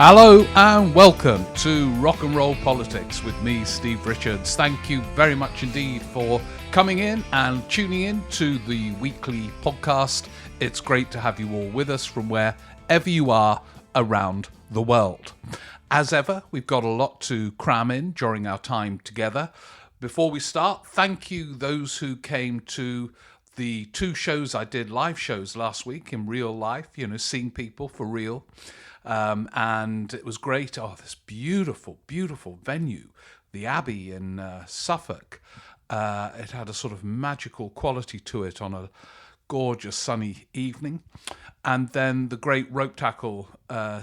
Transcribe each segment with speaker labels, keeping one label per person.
Speaker 1: Hello and welcome to Rock and Roll Politics with me, Steve Richards. Thank you very much indeed for coming in and tuning in to the weekly podcast. It's great to have you all with us from wherever you are around the world. As ever, we've got a lot to cram in during our time together. Before we start, thank you those who came to the two shows I did, live shows last week in real life, seeing people for real. And it was great. Oh, this beautiful, beautiful venue, the Abbey in Suffolk. It had a sort of magical quality to it on a gorgeous sunny evening. And then the great Rope Tackle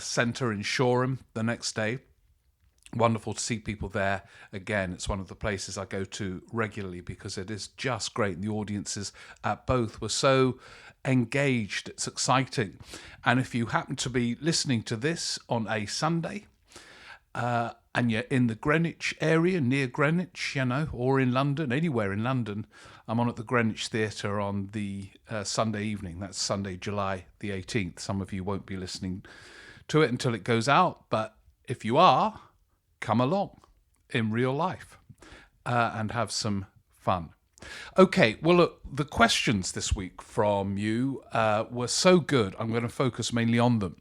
Speaker 1: Centre in Shoreham the next day. Wonderful to see people there again. It's one of the places I go to regularly because it is just great. And the audiences at both were so engaged. It's exciting. And if you happen to be listening to this on a Sunday and you're in the Greenwich area, near Greenwich, or in London, anywhere in London, I'm on at the Greenwich Theatre on the Sunday evening. That's Sunday, July the 18th. Some of you won't be listening to it until it goes out, but if you are, come along in real life and have some fun. Okay, well, look, the questions this week from you were so good, I'm going to focus mainly on them.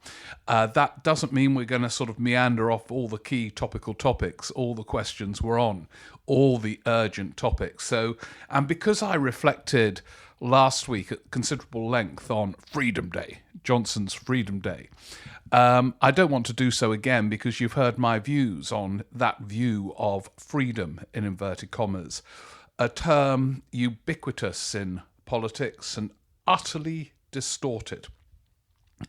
Speaker 1: That doesn't mean we're going to sort of meander off all the key topical topics. All the questions were on all the urgent topics. So, and because I reflected last week at considerable length on Freedom Day, Johnson's Freedom Day, I don't want to do so again because you've heard my views on that view of freedom, in inverted commas, a term ubiquitous in politics and utterly distorted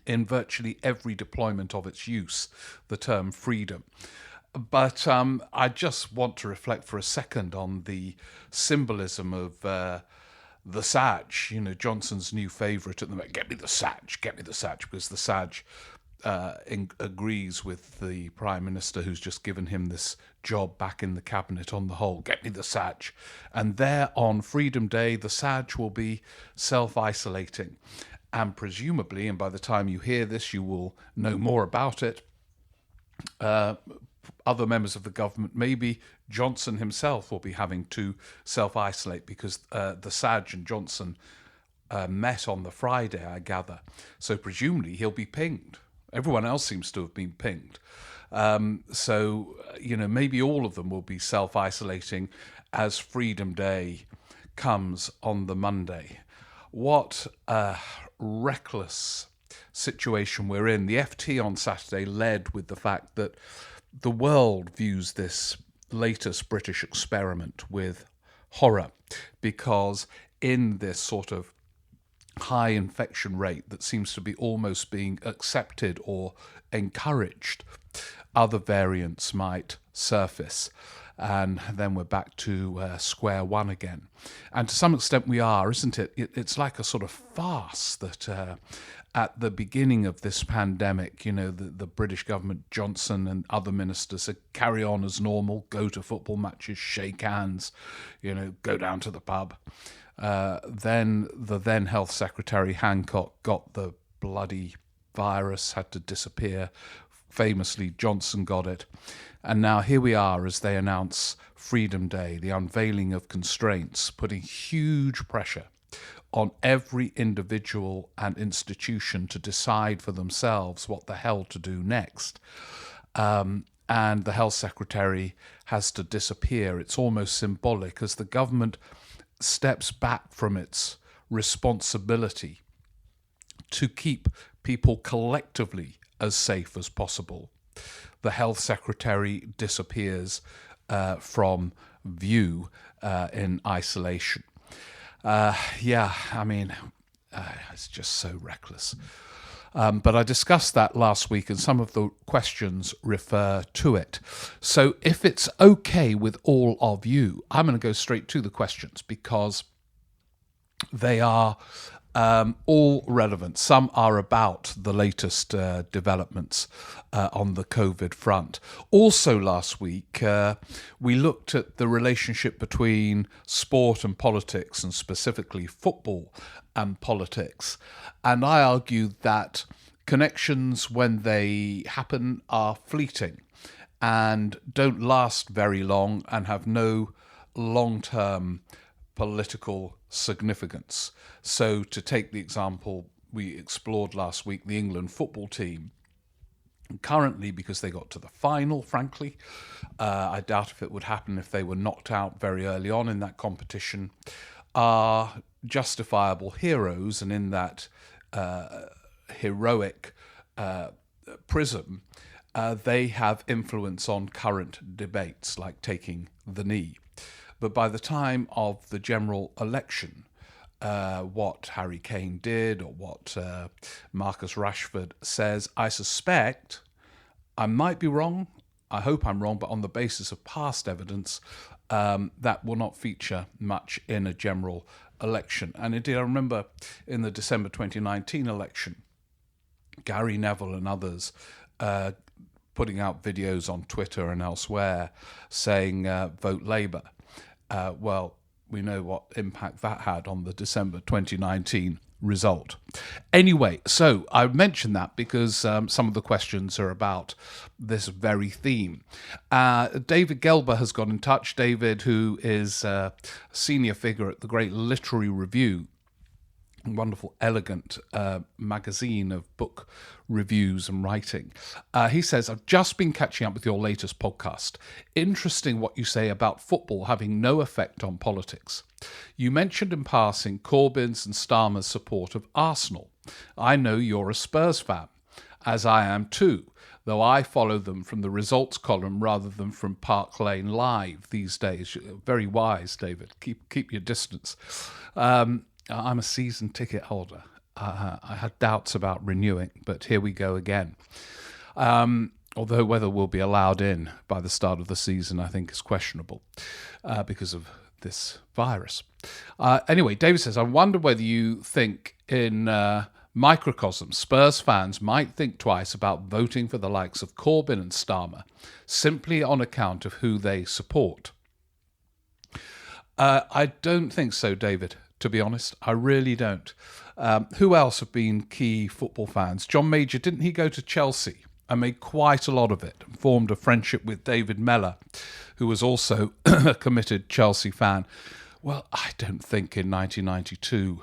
Speaker 1: in virtually every deployment of its use, the term freedom. But I just want to reflect for a second on the symbolism of the Sag, Johnson's new favourite at the moment. Get me the Sag, because the Sag agrees with the Prime Minister who's just given him this job back in the cabinet on the whole. Get me the Sag. And there on Freedom Day, the Sag will be self-isolating. And presumably, and by the time you hear this, you will know more about it, other members of the government, maybe Johnson himself, will be having to self-isolate because the Sag and Johnson met on the Friday, I gather. So presumably he'll be pinged. Everyone else seems to have been pinged. So, maybe all of them will be self-isolating as Freedom Day comes on the Monday. What a reckless situation we're in. The FT on Saturday led with the fact that the world views this latest British experiment with horror because in this sort of high infection rate that seems to be almost being accepted or encouraged, other variants might surface. And then we're back to square one again. And to some extent we are, isn't it? It's like a sort of farce that at the beginning of this pandemic, the British government, Johnson and other ministers carry on as normal, go to football matches, shake hands, go down to the pub. Then the then Health Secretary Hancock got the bloody virus, had to disappear. Famously, Johnson got it. And now here we are as they announce Freedom Day, the unveiling of constraints, putting huge pressure on every individual and institution to decide for themselves what the hell to do next. And the Health Secretary has to disappear. It's almost symbolic as the government steps back from its responsibility to keep people collectively as safe as possible. The Health Secretary disappears from view in isolation. It's just so reckless. But I discussed that last week and some of the questions refer to it. So if it's okay with all of you, I'm going to go straight to the questions because they are all relevant. Some are about the latest developments on the COVID front. Also last week, we looked at the relationship between sport and politics, and specifically football and politics. And I argued that connections, when they happen, are fleeting and don't last very long and have no long-term political significance. So to take the example we explored last week, the England football team, currently, because they got to the final, frankly, I doubt if it would happen if they were knocked out very early on in that competition, are justifiable heroes, and in that heroic prism, they have influence on current debates, like taking the knee. But by the time of the general election, what Harry Kane did or what Marcus Rashford says, I suspect, I might be wrong, I hope I'm wrong, but on the basis of past evidence, that will not feature much in a general election. And indeed, I remember in the December 2019 election, Gary Neville and others putting out videos on Twitter and elsewhere saying vote Labour. Well, we know what impact that had on the December 2019 result. Anyway, so I mentioned that because some of the questions are about this very theme. David Gelber has got in touch. David, who is a senior figure at the Great Literary Review, a wonderful, elegant magazine of book reviews and writing. He says, I've just been catching up with your latest podcast. Interesting what you say about football having no effect on politics. You mentioned in passing Corbyn's and Starmer's support of Arsenal. I know you're a Spurs fan, as I am too, though I follow them from the results column rather than from Park Lane Live these days. Very wise, David. Keep your distance. I'm a season ticket holder. I had doubts about renewing, but here we go again. Although whether we'll be allowed in by the start of the season, I think is questionable because of this virus. Anyway, David says, I wonder whether you think in microcosm, Spurs fans might think twice about voting for the likes of Corbyn and Starmer simply on account of who they support. I don't think so, David. To be honest, I really don't. Who else have been key football fans? John Major, didn't he go to Chelsea and made quite a lot of it and formed a friendship with David Mellor, who was also a committed Chelsea fan? Well, I don't think in 1992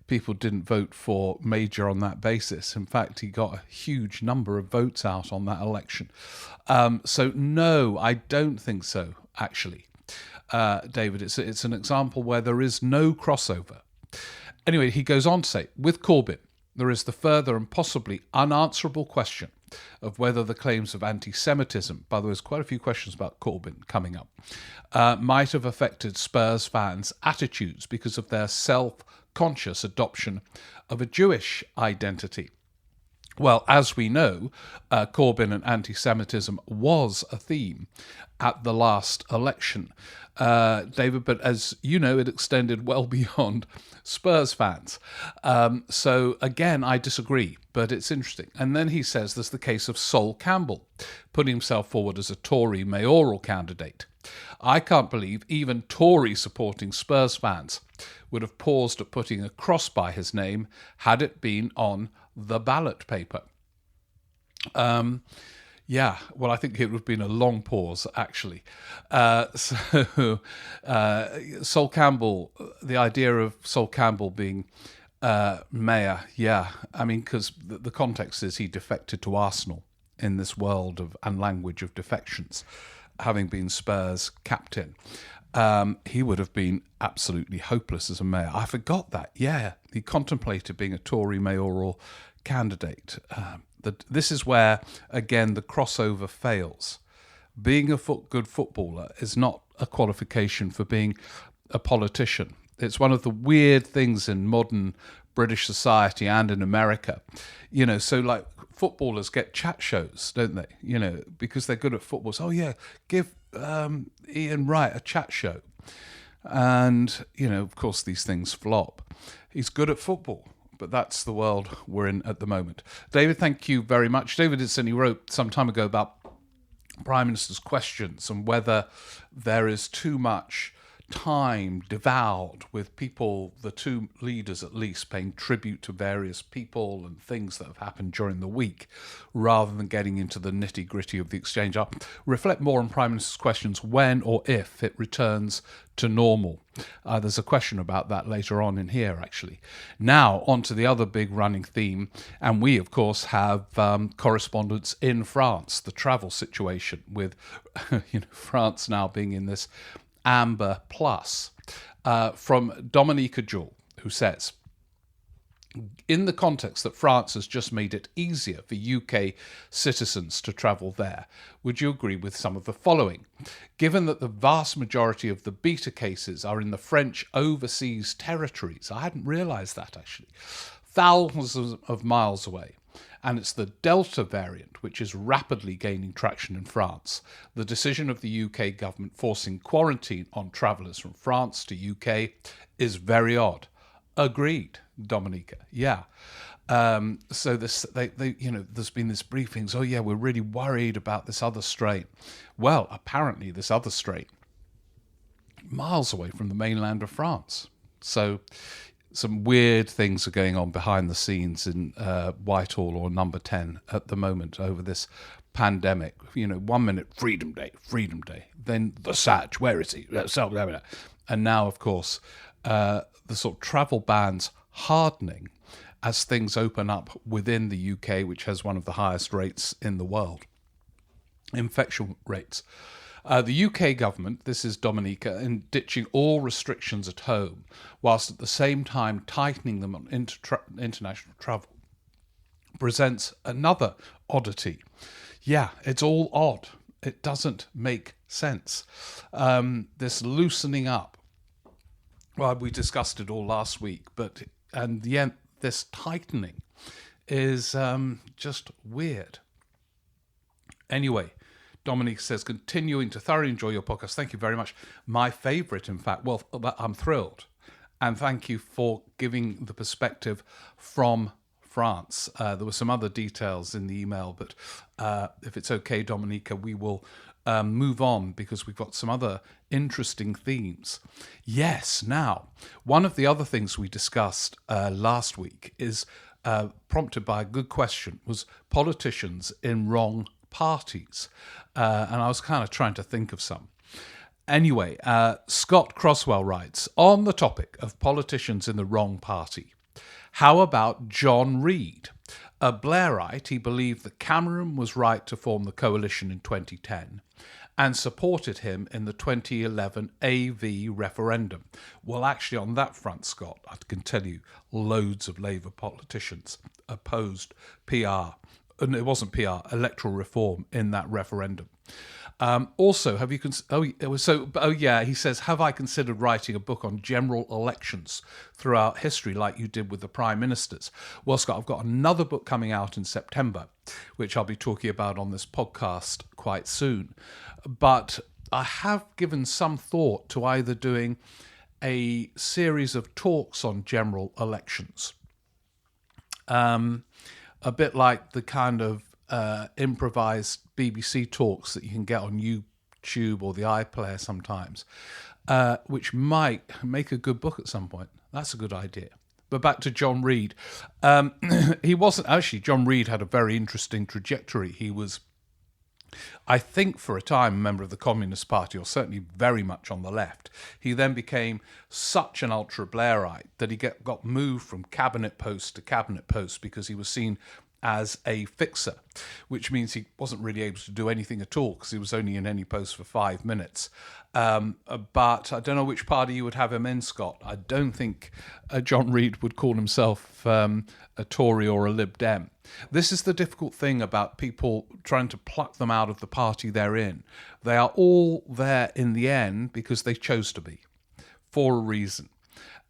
Speaker 1: people didn't vote for Major on that basis. In fact, he got a huge number of votes out on that election. So no, I don't think so, actually. David, it's an example where there is no crossover. Anyway, he goes on to say, with Corbyn, there is the further and possibly unanswerable question of whether the claims of anti-Semitism, by the way, there's quite a few questions about Corbyn coming up, might have affected Spurs fans' attitudes because of their self-conscious adoption of a Jewish identity. Well, as we know, Corbyn and anti-Semitism was a theme at the last election, David, but as you know, it extended well beyond Spurs fans. So again, I disagree, but it's interesting. And then he says there's the case of Sol Campbell, putting himself forward as a Tory mayoral candidate. I can't believe even Tory supporting Spurs fans would have paused at putting a cross by his name had it been on the ballot paper. Yeah, well, I think it would have been a long pause, actually. Sol Campbell, the idea of Sol Campbell being mayor, yeah. I mean, because the context is he defected to Arsenal in this world of and language of defections, having been Spurs captain. He would have been absolutely hopeless as a mayor. I forgot that. Yeah, he contemplated being a Tory mayoral candidate. This is where, again, the crossover fails. Being a good footballer is not a qualification for being a politician. It's one of the weird things in modern British society and in America. You know, so like footballers get chat shows, don't they? You know, because they're good at football. So, oh yeah, give Ian Wright a chat show. And, you know, of course, these things flop. He's good at football. But that's the world we're in at the moment. David, thank you very much. David Idson, he wrote some time ago about Prime Minister's questions and whether there is too much time devoured with people, the two leaders at least, paying tribute to various people and things that have happened during the week, rather than getting into the nitty-gritty of the exchange. I'll reflect more on Prime Minister's questions when or if it returns to normal. There's a question about that later on in here, actually. Now, on to the other big running theme, and we, of course, have correspondents in France, the travel situation with France now being in this Amber Plus, from Dominica Jewell, who says, in the context that France has just made it easier for UK citizens to travel there, would you agree with some of the following? Given that the vast majority of the beta cases are in the French overseas territories, I hadn't realised that actually, thousands of miles away, and it's the Delta variant which is rapidly gaining traction in France. The decision of the UK government forcing quarantine on travellers from France to UK is very odd. Agreed, Dominica. Yeah. So this, there's been this briefings. Oh yeah, we're really worried about this other strain. Well, apparently this other strain, miles away from the mainland of France. So some weird things are going on behind the scenes in Whitehall or Number 10 at the moment over this pandemic. 1 minute, Freedom Day. Then the Sag, where is he? And now, of course, the sort of travel bans hardening as things open up within the UK, which has one of the highest rates in the world, infection rates. The UK government, this is Dominica, in ditching all restrictions at home, whilst at the same time tightening them on international travel, presents another oddity. Yeah, it's all odd. It doesn't make sense. This loosening up, well, we discussed it all last week, and this tightening is just weird. Anyway, Dominique says, continuing to thoroughly enjoy your podcast. Thank you very much. My favourite, in fact. Well, I'm thrilled. And thank you for giving the perspective from France. There were some other details in the email, but if it's okay, Dominica, we will move on because we've got some other interesting themes. Yes, now, one of the other things we discussed last week is prompted by a good question, was politicians in wrong parties. And I was kind of trying to think of some. Anyway, Scott Croswell writes, on the topic of politicians in the wrong party, how about John Reid? A Blairite, he believed that Cameron was right to form the coalition in 2010 and supported him in the 2011 AV referendum. Well, actually, on that front, Scott, I can tell you, loads of Labour politicians opposed PR. And it wasn't PR, electoral reform in that referendum. Also, have you he says, have I considered writing a book on general elections throughout history like you did with the prime ministers? Well, Scott, I've got another book coming out in September, which I'll be talking about on this podcast quite soon. But I have given some thought to either doing a series of talks on general elections, a bit like the kind of improvised BBC talks that you can get on YouTube or the iPlayer sometimes, which might make a good book at some point. That's a good idea. But back to John Reid. He wasn't actually, John Reid had a very interesting trajectory. He was, I think, for a time, a member of the Communist Party, or certainly very much on the left. He then became such an ultra-Blairite that he got moved from cabinet post to cabinet post because he was seen as a fixer, which means he wasn't really able to do anything at all because he was only in any post for 5 minutes. But I don't know which party you would have him in, Scott. I don't think John Reid would call himself a Tory or a Lib Dem. This is the difficult thing about people trying to pluck them out of the party they're in. They are all there in the end because they chose to be, for a reason.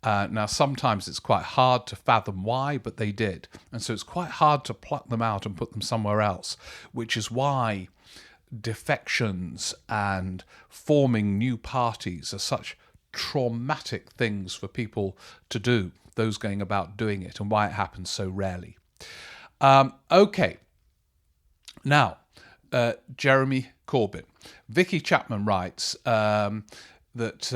Speaker 1: Now, sometimes it's quite hard to fathom why, but they did. And so it's quite hard to pluck them out and put them somewhere else, which is why defections and forming new parties are such traumatic things for people to do, those going about doing it, and why it happens so rarely. Okay. Now, Jeremy Corbyn. Vicky Chapman writes, that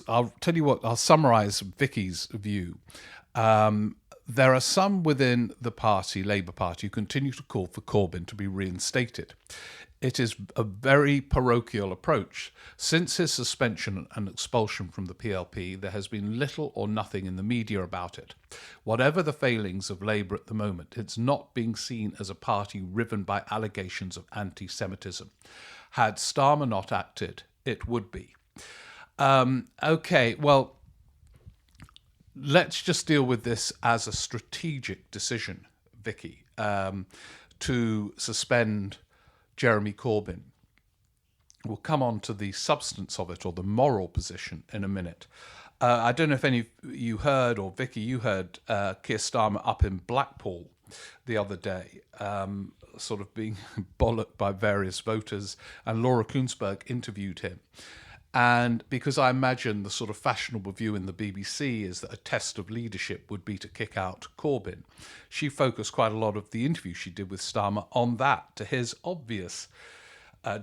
Speaker 1: I'll tell you what. I'll summarise Vicky's view. There are some within the party, Labour Party, who continue to call for Corbyn to be reinstated. It is a very parochial approach. Since his suspension and expulsion from the PLP, there has been little or nothing in the media about it. Whatever the failings of Labour at the moment, it's not being seen as a party riven by allegations of anti-Semitism. Had Starmer not acted, it would be. Okay, well, let's just deal with this as a strategic decision, Vicky, to suspend Jeremy Corbyn. We'll come on to the substance of it, or the moral position, in a minute. I don't know if any of you heard, or Vicky, you heard Keir Starmer up in Blackpool the other day, sort of being bollocked by various voters, and Laura Kuenssberg interviewed him. And because I imagine the sort of fashionable view in the BBC is that a test of leadership would be to kick out Corbyn, she focused quite a lot of the interview she did with Starmer on that, to his obvious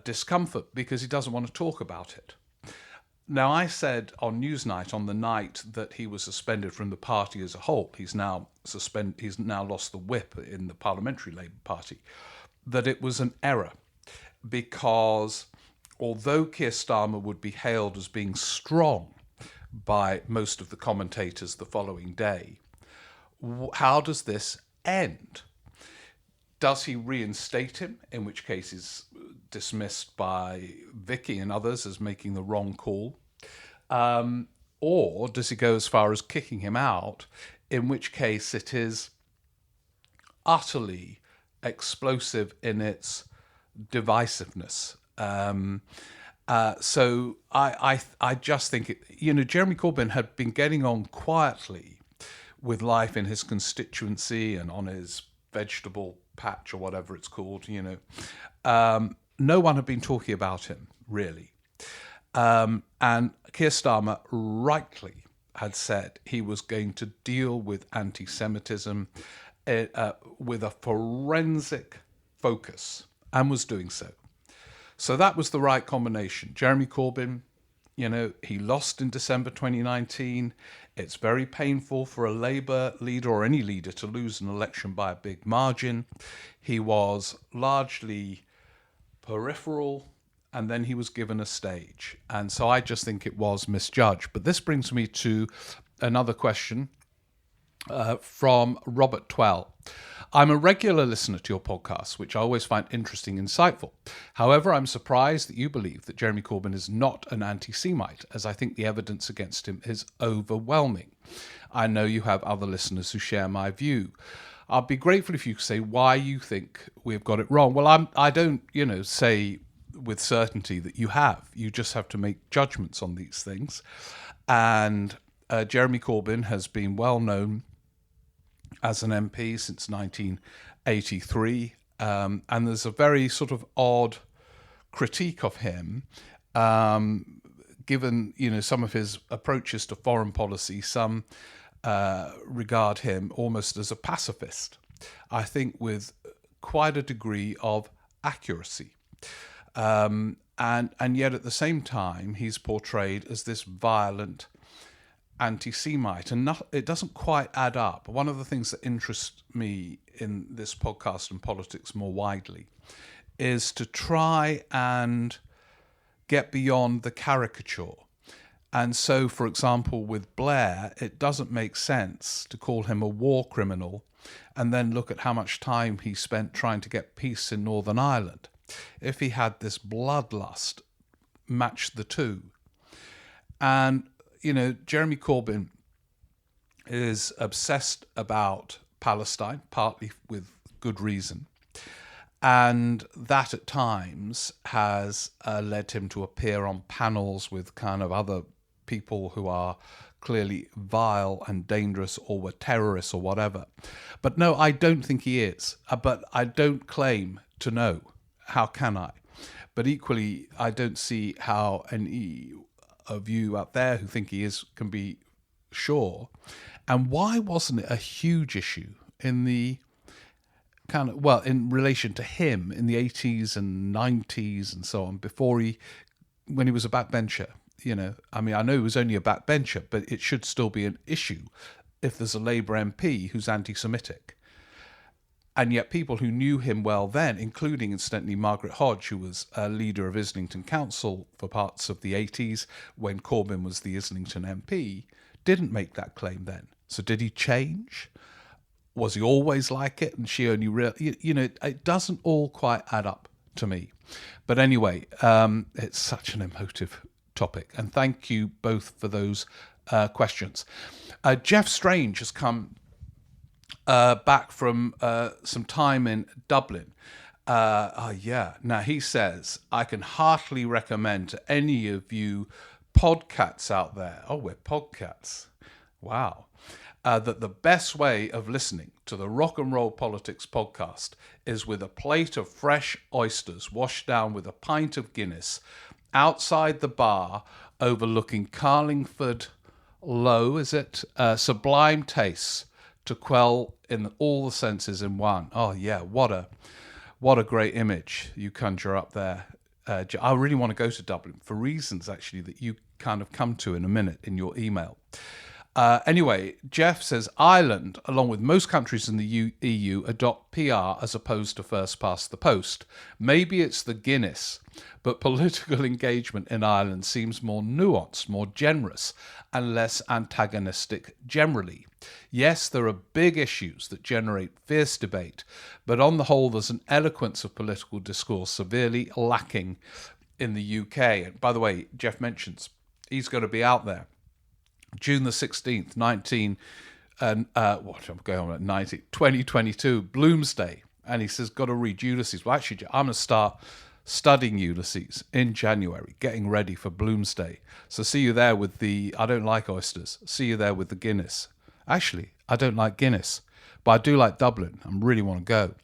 Speaker 1: discomfort, because he doesn't want to talk about it. Now, I said on Newsnight on the night that he was suspended from the party as a whole, he's now lost the whip in the Parliamentary Labour Party, that it was an error, because although Keir Starmer would be hailed as being strong by most of the commentators the following day, how does this end? Does he reinstate him, in which case he's dismissed by Vicky and others as making the wrong call? Or does he go as far as kicking him out, in which case it is utterly explosive in its divisiveness? So I just think Jeremy Corbyn had been getting on quietly with life in his constituency and on his vegetable patch or whatever it's called. No one had been talking about him really, and Keir Starmer rightly had said he was going to deal with anti-Semitism with a forensic focus, and was doing so. So that was the right combination. Jeremy Corbyn, he lost in December 2019. It's very painful for a Labour leader or any leader to lose an election by a big margin. He was largely peripheral, and then he was given a stage. And so I just think it was misjudged. But this brings me to another question from Robert Twell. I'm a regular listener to your podcast, which I always find interesting and insightful. However, I'm surprised that you believe that Jeremy Corbyn is not an anti-Semite, as I think the evidence against him is overwhelming. I know you have other listeners who share my view. I'd be grateful if you could say why you think we've got it wrong. Well, I don't, say with certainty that you have. You just have to make judgments on these things. And Jeremy Corbyn has been well known as an MP since 1983, and there's a very sort of odd critique of him, given some of his approaches to foreign policy. Some regard him almost as a pacifist, I think with quite a degree of accuracy, and yet at the same time he's portrayed as this violent anti-Semite, and it doesn't quite add up. One of the things that interests me in this podcast and politics more widely is to try and get beyond the caricature. And so, for example, with Blair, it doesn't make sense to call him a war criminal and then look at how much time he spent trying to get peace in Northern Ireland. If he had this bloodlust, match the two. And Jeremy Corbyn is obsessed about Palestine, partly with good reason. And that at times has led him to appear on panels with kind of other people who are clearly vile and dangerous or were terrorists or whatever. But no, I don't think he is. But I don't claim to know. How can I? But equally, I don't see how any of you out there who think he is can be sure. And why wasn't it a huge issue in the in relation to him in the 80s and 90s and so on, before he when he was a backbencher. I mean, I know he was only a backbencher, but it should still be an issue if there's a Labour MP who's anti-Semitic. And yet people who knew him well then, including, incidentally, Margaret Hodge, who was a leader of Islington Council for parts of the 80s when Corbyn was the Islington MP, didn't make that claim then. So did he change? Was he always like it? And she only it doesn't all quite add up to me. But anyway, it's such an emotive topic. And thank you both for those questions. Jeff Strange has come back from some time in Dublin. Now he says, I can heartily recommend to any of you podcats out there. Oh, we're podcats. Wow. That the best way of listening to the Rock and Roll Politics podcast is with a plate of fresh oysters washed down with a pint of Guinness outside the bar overlooking Carlingford Low, sublime tastes to quell in all the senses in one. Oh yeah, what a great image you conjure up there. I really want to go to Dublin for reasons actually that you kind of come to in a minute in your email. Anyway, Jeff says Ireland, along with most countries in the EU, adopt PR as opposed to first past the post. Maybe it's the Guinness, but political engagement in Ireland seems more nuanced, more generous, and less antagonistic generally. Yes, there are big issues that generate fierce debate, but on the whole, there's an eloquence of political discourse severely lacking in the UK. And by the way, Jeff mentions he's going to be out there June the 16th, 2022, Bloomsday. And he says, got to read Ulysses. Well, actually, I'm going to start studying Ulysses in January, getting ready for Bloomsday. So see you there with I don't like oysters. See you there with the Guinness. Actually, I don't like Guinness, but I do like Dublin. I really want to go.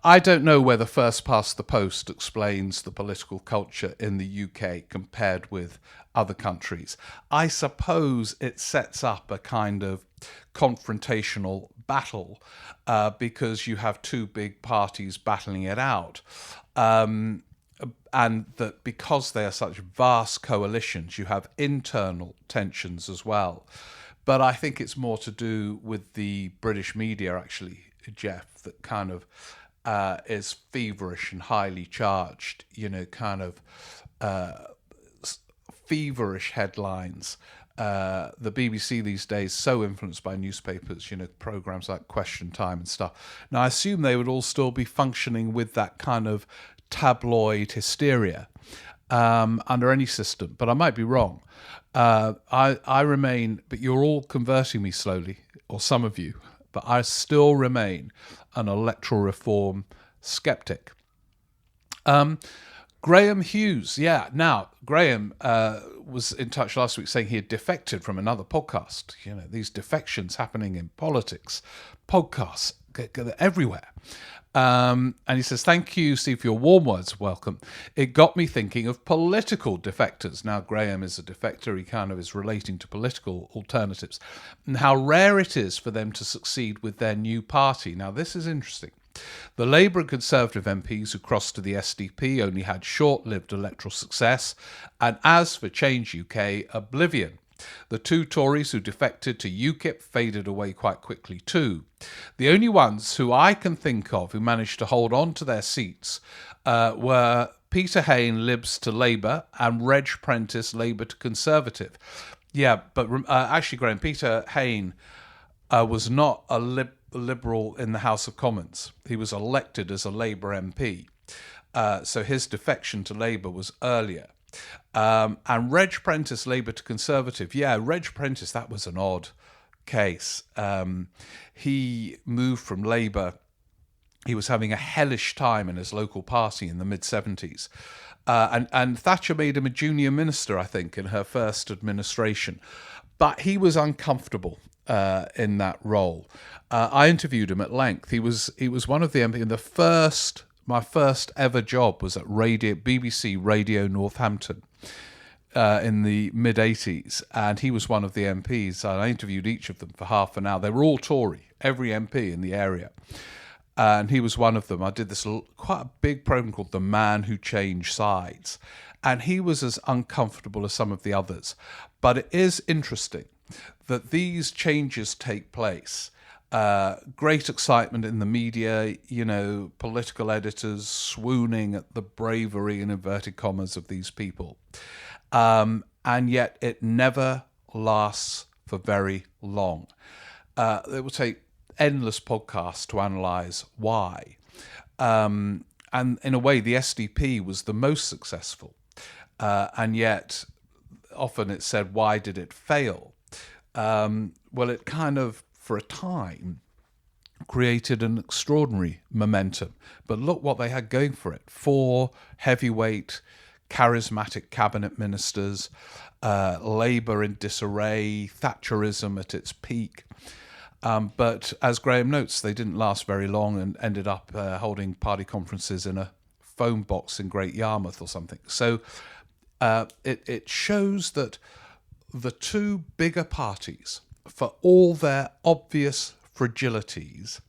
Speaker 1: I don't know whether first past the post explains the political culture in the UK compared with other countries. I suppose it sets up a kind of confrontational battle because you have two big parties battling it out. And that because they are such vast coalitions, you have internal tensions as well. But I think it's more to do with the British media, actually, Jeff, that kind of is feverish and highly charged, feverish headlines. The BBC these days so influenced by newspapers, programs like Question Time and stuff. Now, I assume they would all still be functioning with that kind of tabloid hysteria under any system, but I might be wrong. I remain, but you're all converting me slowly, or some of you, but I still remain an electoral reform skeptic. Graham Hughes, Now, Graham was in touch last week saying he had defected from another podcast. These defections happening in politics, podcasts, they're everywhere. And he says, thank you, Steve, for your warm words of welcome. It got me thinking of political defectors. Now, Graham is a defector. He kind of is relating to political alternatives and how rare it is for them to succeed with their new party. Now, this is interesting. The Labour and Conservative MPs who crossed to the SDP only had short-lived electoral success. And as for Change UK, oblivion. The two Tories who defected to UKIP faded away quite quickly too. The only ones who I can think of who managed to hold on to their seats were Peter Hain, Libs to Labour, and Reg Prentice, Labour to Conservative. Yeah, but actually, Graham, Peter Hain was not a Liberal in the House of Commons. He was elected as a Labour MP. So his defection to Labour was earlier. And Reg Prentice, Labour to Conservative. Yeah, Reg Prentice, that was an odd case. He moved from Labour. He was having a hellish time in his local party in the mid-70s. And Thatcher made him a junior minister, I think, in her first administration. But he was uncomfortable in that role. I interviewed him at length. He was one of the MP. My first ever job was at BBC Radio Northampton in the mid-80s, and he was one of the MPs. And I interviewed each of them for half an hour. They were all Tory, every MP in the area. and he was one of them. I did this quite a big program called The Man Who Changed Sides, and he was as uncomfortable as some of the others. But it is interesting that these changes take place. Great excitement in the media, political editors swooning at the bravery, in inverted commas, of these people. And yet it never lasts for very long. It will take endless podcasts to analyse why. And in a way, the SDP was the most successful. And yet, often it's said, why did it fail? Well, it kind of, for a time, created an extraordinary momentum. But look what they had going for it. 4 heavyweight, charismatic cabinet ministers, Labour in disarray, Thatcherism at its peak. But as Graham notes, they didn't last very long and ended up holding party conferences in a phone box in Great Yarmouth or something. So it shows that the two bigger parties, for all their obvious fragilities,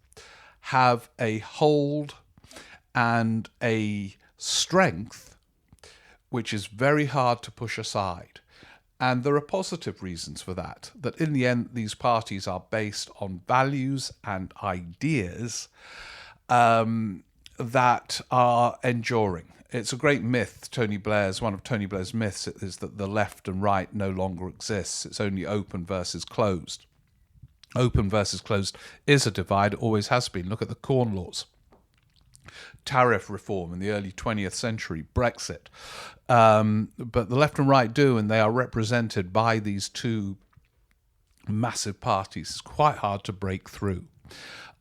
Speaker 1: have a hold and a strength which is very hard to push aside. And there are positive reasons for that in the end these parties are based on values and ideas that are enduring. It's a great myth, one of Tony Blair's myths is that the left and right no longer exists. It's only open versus closed. Open versus closed is a divide, always has been. Look at the Corn Laws. Tariff reform in the early 20th century, Brexit. But the left and right do, and they are represented by these two massive parties. It's quite hard to break through.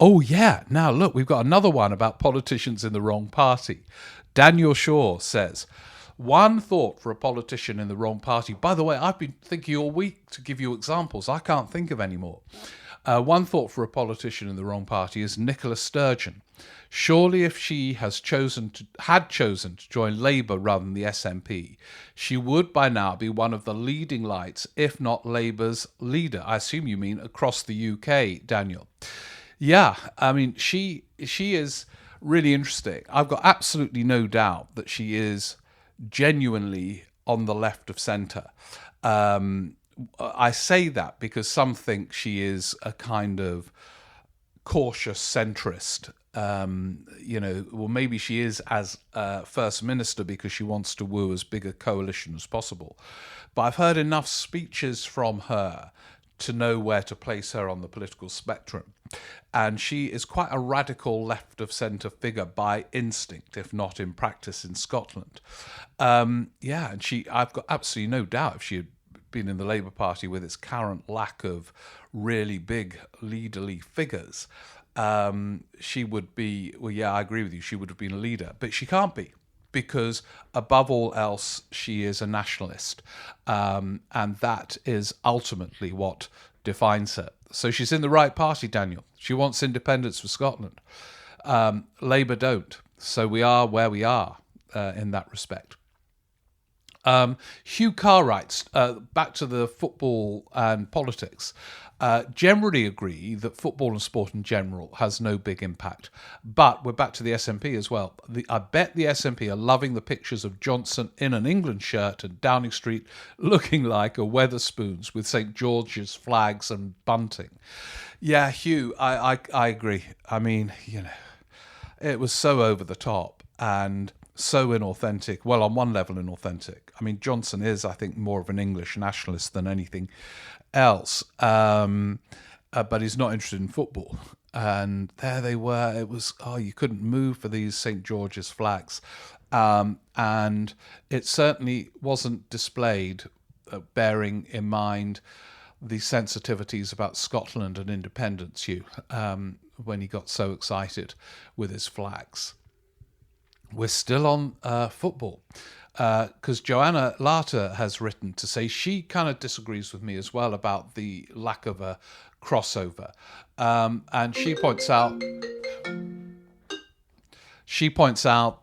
Speaker 1: Oh, yeah. Now, look, we've got another one about politicians in the wrong party. Daniel Shaw says, one thought for a politician in the wrong party. By the way, I've been thinking all week to give you examples. I can't think of any more. One thought for a politician in the wrong party is Nicola Sturgeon. Surely if she had chosen to join Labour rather than the SNP, she would by now be one of the leading lights, if not Labour's leader. I assume you mean across the UK, Daniel. Yeah, I mean, she is really interesting. I've got absolutely no doubt that she is genuinely on the left of centre. I say that because some think she is a kind of cautious centrist. Well, maybe she is as First Minister because she wants to woo as big a coalition as possible. But I've heard enough speeches from her to know where to place her on the political spectrum. And she is quite a radical left-of-centre figure by instinct, if not in practice in Scotland. And I've got absolutely no doubt if she had been in the Labour Party with its current lack of really big leaderly figures, she would be, I agree with you, she would have been a leader. But she can't be, because above all else, she is a nationalist. And that is ultimately what defines her. So she's in the right party, Daniel. She wants independence for Scotland. Labour don't. So we are where we are in that respect. Hugh Carr writes, back to the football and politics, generally agree that football and sport in general has no big impact. But we're back to the SNP as well. I bet the SNP are loving the pictures of Johnson in an England shirt and Downing Street looking like a Wetherspoons with St. George's flags and bunting. Yeah, Hugh, I agree. I mean, it was so over the top and so inauthentic. Well, on one level, inauthentic. I mean, Johnson is, I think, more of an English nationalist than anything else, but he's not interested in football. And there they were. It was, you couldn't move for these St. George's flags. And it certainly wasn't displayed, bearing in mind the sensitivities about Scotland and independence, Hugh, when he got so excited with his flags. We're still on football, because Joanna Larter has written to say she kind of disagrees with me as well about the lack of a crossover. And she points out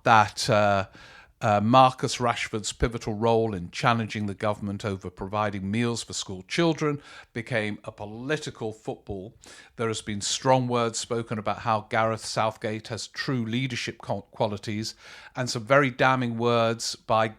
Speaker 1: that Marcus Rashford's pivotal role in challenging the government over providing meals for school children became a political football. There has been strong words spoken about how Gareth Southgate has true leadership qualities, and some very damning words by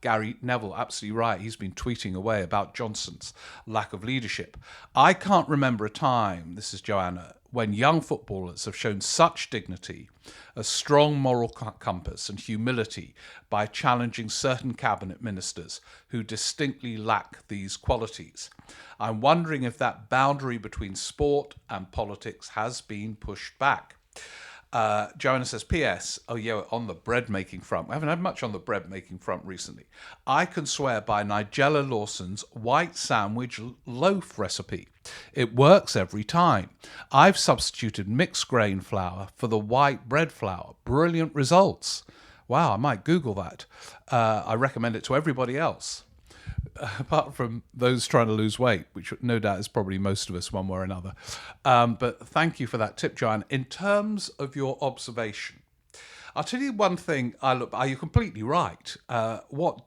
Speaker 1: Gary Neville. Absolutely right. He's been tweeting away about Johnson's lack of leadership. I can't remember a time, this is Joanna, when young footballers have shown such dignity, a strong moral compass and humility by challenging certain cabinet ministers who distinctly lack these qualities. I'm wondering if that boundary between sport and politics has been pushed back. Joanna says, P.S. Oh, yeah, on the bread making front. I haven't had much on the bread making front recently. I can swear by Nigella Lawson's white sandwich loaf recipe. It works every time. I've substituted mixed grain flour for the white bread flour. Brilliant results. Wow, I might Google that. I recommend it to everybody else, apart from those trying to lose weight, which no doubt is probably most of us one way or another. But thank you for that tip, Joanne. In terms of your observation, I'll tell you one thing. You're completely right. What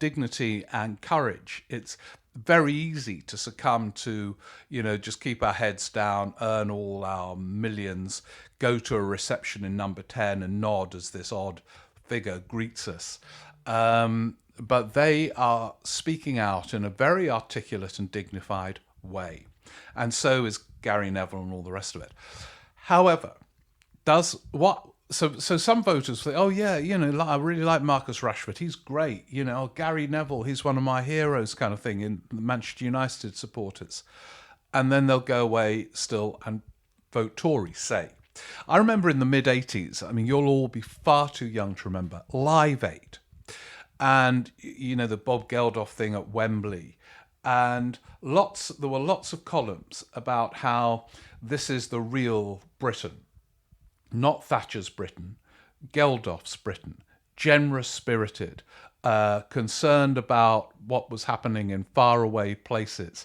Speaker 1: dignity and courage. It's very easy to succumb to, just keep our heads down, earn all our millions, go to a reception in number 10 and nod as this odd figure greets us. But they are speaking out in a very articulate and dignified way. And so is Gary Neville and all the rest of it. However, so some voters say, oh yeah, I really like Marcus Rashford. He's great. Gary Neville, he's one of my heroes kind of thing in Manchester United supporters. And then they'll go away still and vote Tory, say. I remember in the mid-'80s, you'll all be far too young to remember, Live Aid. And, the Bob Geldof thing at Wembley. And there were lots of columns about how this is the real Britain. Not Thatcher's Britain, Geldof's Britain. Generous-spirited, concerned about what was happening in faraway places.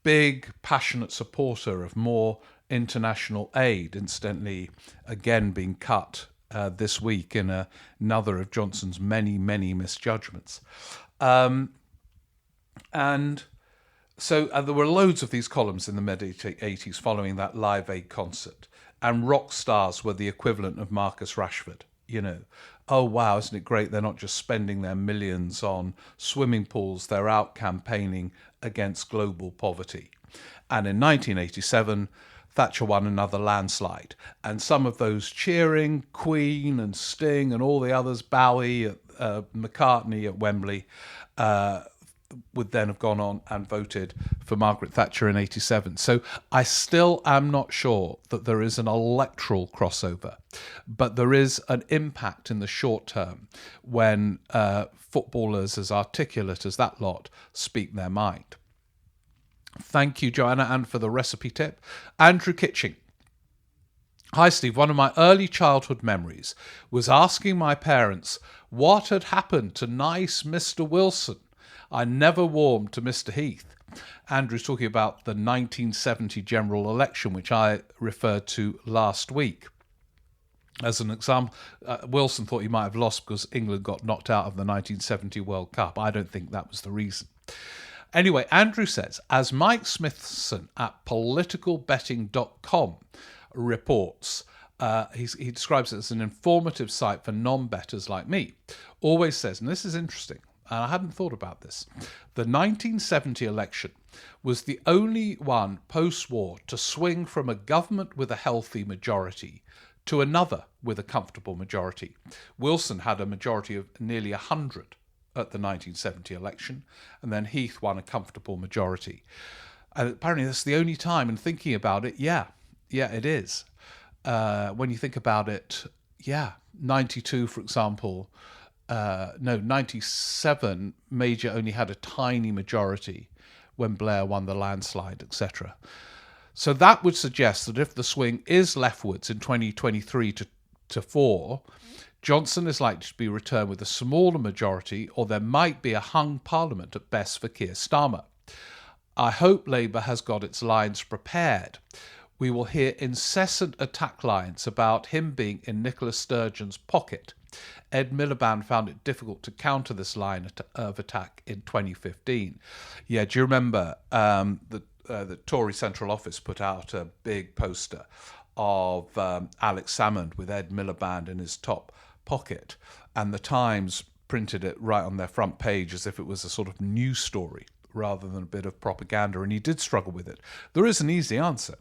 Speaker 1: Big, passionate supporter of more international aid, incidentally, again being cut this week in another of Johnson's many, many misjudgments. And so there were loads of these columns in the mid-'80s following that Live Aid concert. And rock stars were the equivalent of Marcus Rashford. Oh, wow, isn't it great? They're not just spending their millions on swimming pools. They're out campaigning against global poverty. And in 1987... Thatcher won another landslide. And some of those cheering, Queen and Sting and all the others, Bowie, McCartney at Wembley, would then have gone on and voted for Margaret Thatcher in 87. So I still am not sure that there is an electoral crossover, but there is an impact in the short term when footballers as articulate as that lot speak their mind. Thank you, Joanna, and for the recipe tip. Andrew Kitching. Hi, Steve. One of my early childhood memories was asking my parents what had happened to nice Mr. Wilson. I never warmed to Mr. Heath. Andrew's talking about the 1970 general election, which I referred to last week. As an example, Wilson thought he might have lost because England got knocked out of the 1970 World Cup. I don't think that was the reason. Anyway, Andrew says, as Mike Smithson at politicalbetting.com reports, he describes it as an informative site for non-bettors like me, always says, and this is interesting, and I hadn't thought about this, the 1970 election was the only one post-war to swing from a government with a healthy majority to another with a comfortable majority. Wilson had a majority of nearly 100 at the 1970 election, and then Heath won a comfortable majority. And apparently that's the only time, and thinking about it, yeah, it is. When you think about it, 92, for example, 97, Major only had a tiny majority when Blair won the landslide, etc. So that would suggest that if the swing is leftwards in 2023 to 4, Johnson is likely to be returned with a smaller majority, or there might be a hung parliament at best for Keir Starmer. I hope Labour has got its lines prepared. We will hear incessant attack lines about him being in Nicola Sturgeon's pocket. Ed Miliband found it difficult to counter this line of attack in 2015. Yeah, do you remember the Tory Central Office put out a big poster of Alex Salmond with Ed Miliband in his top pocket, and the Times printed it right on their front page as if it was a sort of news story rather than a bit of propaganda, and he did struggle with it. There is an easy answer.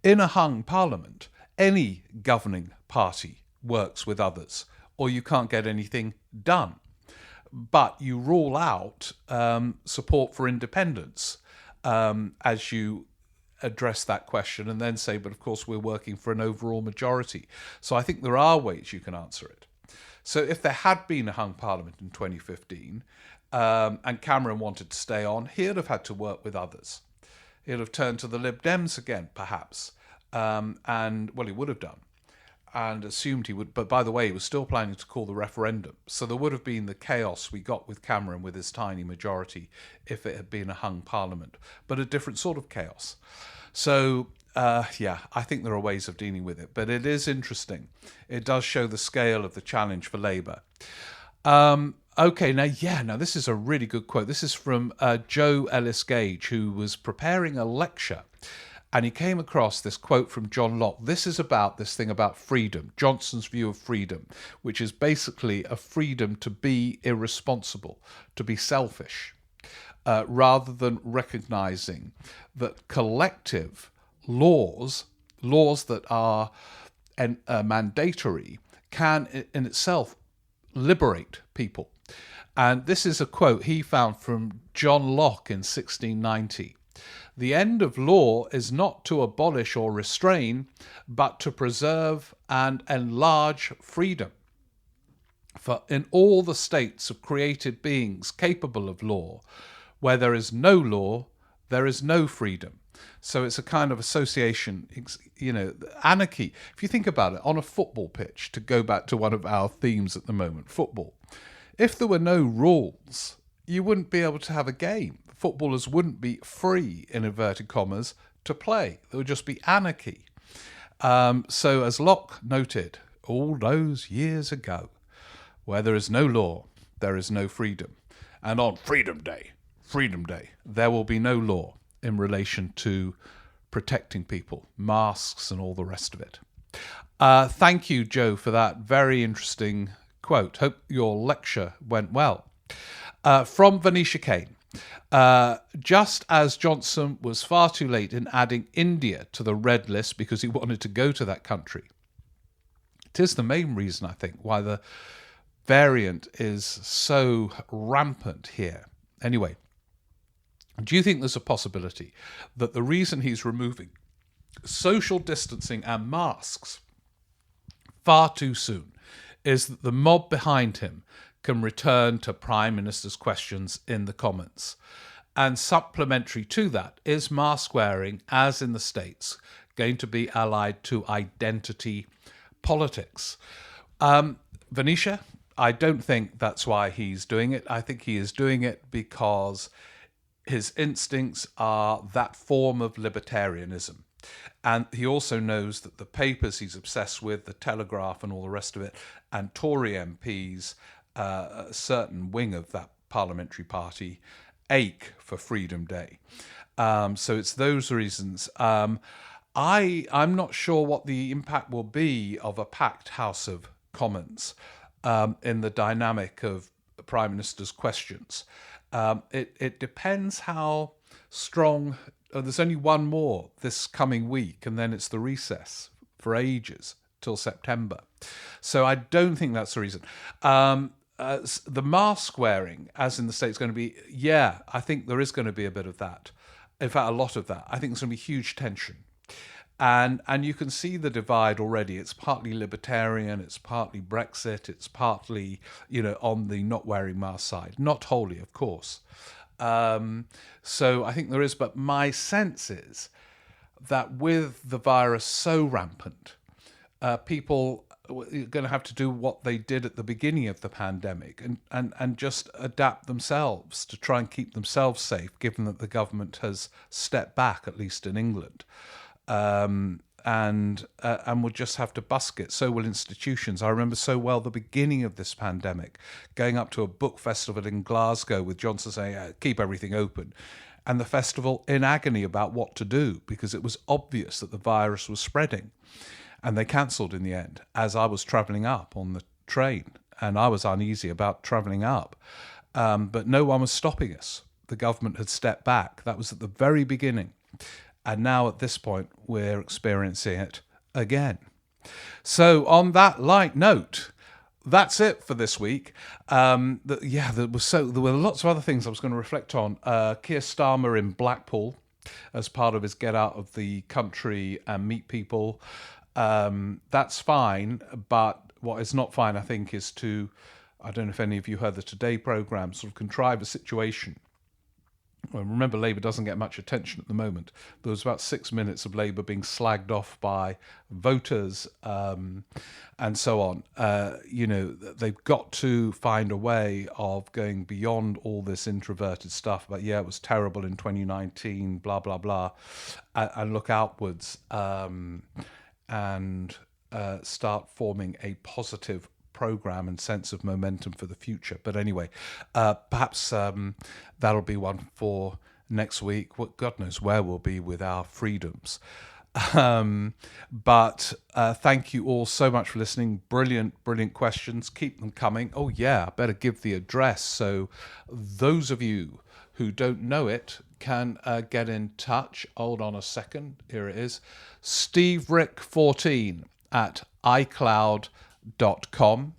Speaker 1: In a hung parliament, any governing party works with others, or you can't get anything done. But you rule out support for independence as you address that question, and then say, but of course we're working for an overall majority. So I think there are ways you can answer it. So if there had been a hung parliament in 2015 and Cameron wanted to stay on, he'd have had to work with others. He'd have turned to the Lib Dems again, perhaps, and, well, he would have done, and assumed he would. But by the way, he was still planning to call the referendum. So there would have been the chaos we got with Cameron with his tiny majority if it had been a hung parliament, but a different sort of chaos. So, yeah, I think there are ways of dealing with it, but it is interesting. It does show the scale of the challenge for Labour. Okay, now this is a really good quote. This is from Joe Ellis Gage, who was preparing a lecture, and he came across this quote from John Locke. This is about this thing about freedom, Johnson's view of freedom, which is basically a freedom to be irresponsible, to be selfish, rather than recognising that collective laws that are mandatory, can in itself liberate people. And this is a quote he found from John Locke in 1690. The end of law is not to abolish or restrain, but to preserve and enlarge freedom. For in all the states of created beings capable of law, where there is no law, there is no freedom. So it's a kind of association, anarchy. If you think about it, on a football pitch, to go back to one of our themes at the moment, football, if there were no rules, you wouldn't be able to have a game. Footballers wouldn't be free, in inverted commas, to play. There would just be anarchy. So as Locke noted all those years ago, where there is no law, there is no freedom. And on Freedom Day, there will be no law in relation to protecting people, masks and all the rest of it. Thank you, Joe, for that very interesting quote. Hope your lecture went well. From Venetia Kane. Just as Johnson was far too late in adding India to the red list because he wanted to go to that country. It is the main reason, I think, why the variant is so rampant here. Anyway, do you think there's a possibility that the reason he's removing social distancing and masks far too soon is that the mob behind him can return to Prime Minister's questions in the comments? And supplementary to that, is mask wearing, as in the States, going to be allied to identity politics? Venetia, I don't think that's why he's doing it. I think he is doing it because his instincts are that form of libertarianism. And he also knows that the papers he's obsessed with, the Telegraph and all the rest of it, and Tory MPs, a certain wing of that parliamentary party, ache for Freedom Day. So it's those reasons. I'm not sure what the impact will be of a packed House of Commons in the dynamic of the Prime Minister's questions. It depends how strong. There's only one more this coming week, and then it's the recess for ages till September. So I don't think that's the reason. The mask wearing, as in the States, going to be, I think there is going to be a bit of that. In fact, a lot of that. I think there's going to be huge tension. And you can see the divide already. It's partly libertarian, it's partly Brexit, it's partly, on the not wearing mask side. Not wholly, of course. So I think there is, but my sense is that with the virus so rampant, people are going to have to do what they did at the beginning of the pandemic and just adapt themselves to try and keep themselves safe, given that the government has stepped back, at least in England. and we'll just have to busk it. So will institutions. I remember so well the beginning of this pandemic, going up to a book festival in Glasgow with Johnson saying, keep everything open. And the festival in agony about what to do because it was obvious that the virus was spreading. And they cancelled in the end as I was travelling up on the train. And I was uneasy about travelling up. But no one was stopping us. The government had stepped back. That was at the very beginning. And now at this point, we're experiencing it again. So on that light note, that's it for this week. There were lots of other things I was going to reflect on. Keir Starmer in Blackpool as part of his get out of the country and meet people. That's fine, but what is not fine, I think, is to, I don't know if any of you heard the Today programme, sort of contrive a situation. Well, remember, Labour doesn't get much attention at the moment. There was about 6 minutes of Labour being slagged off by voters and so on. They've got to find a way of going beyond all this introverted stuff about, it was terrible in 2019, blah, blah, blah, and look outwards and start forming a positive program and sense of momentum for the future. But anyway, perhaps that'll be one for next week. God knows where we'll be with our freedoms. But thank you all so much for listening. Brilliant questions. Keep them coming. Oh yeah, I better give the address so those of you who don't know it can get in touch. Hold on a second. Here it is. SteveRick14@iCloud.com.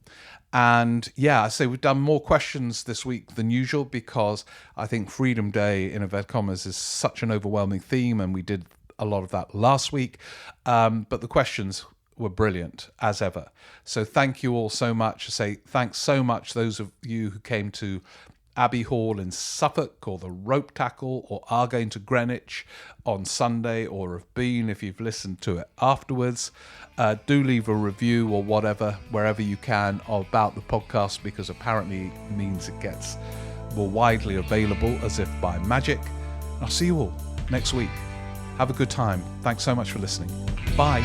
Speaker 1: And I say we've done more questions this week than usual because I think Freedom Day in inverted commas is such an overwhelming theme, and we did a lot of that last week. But the questions were brilliant as ever. So thank you all so much. I say thanks so much those of you who came to Abbey Hall in Suffolk, or the Rope Tackle, or are going to Greenwich on Sunday, or have been if you've listened to it afterwards. Do leave a review or whatever, wherever you can, about the podcast, because apparently it means it gets more widely available as if by magic. I'll see you all next week. Have a good time. Thanks so much for listening. Bye.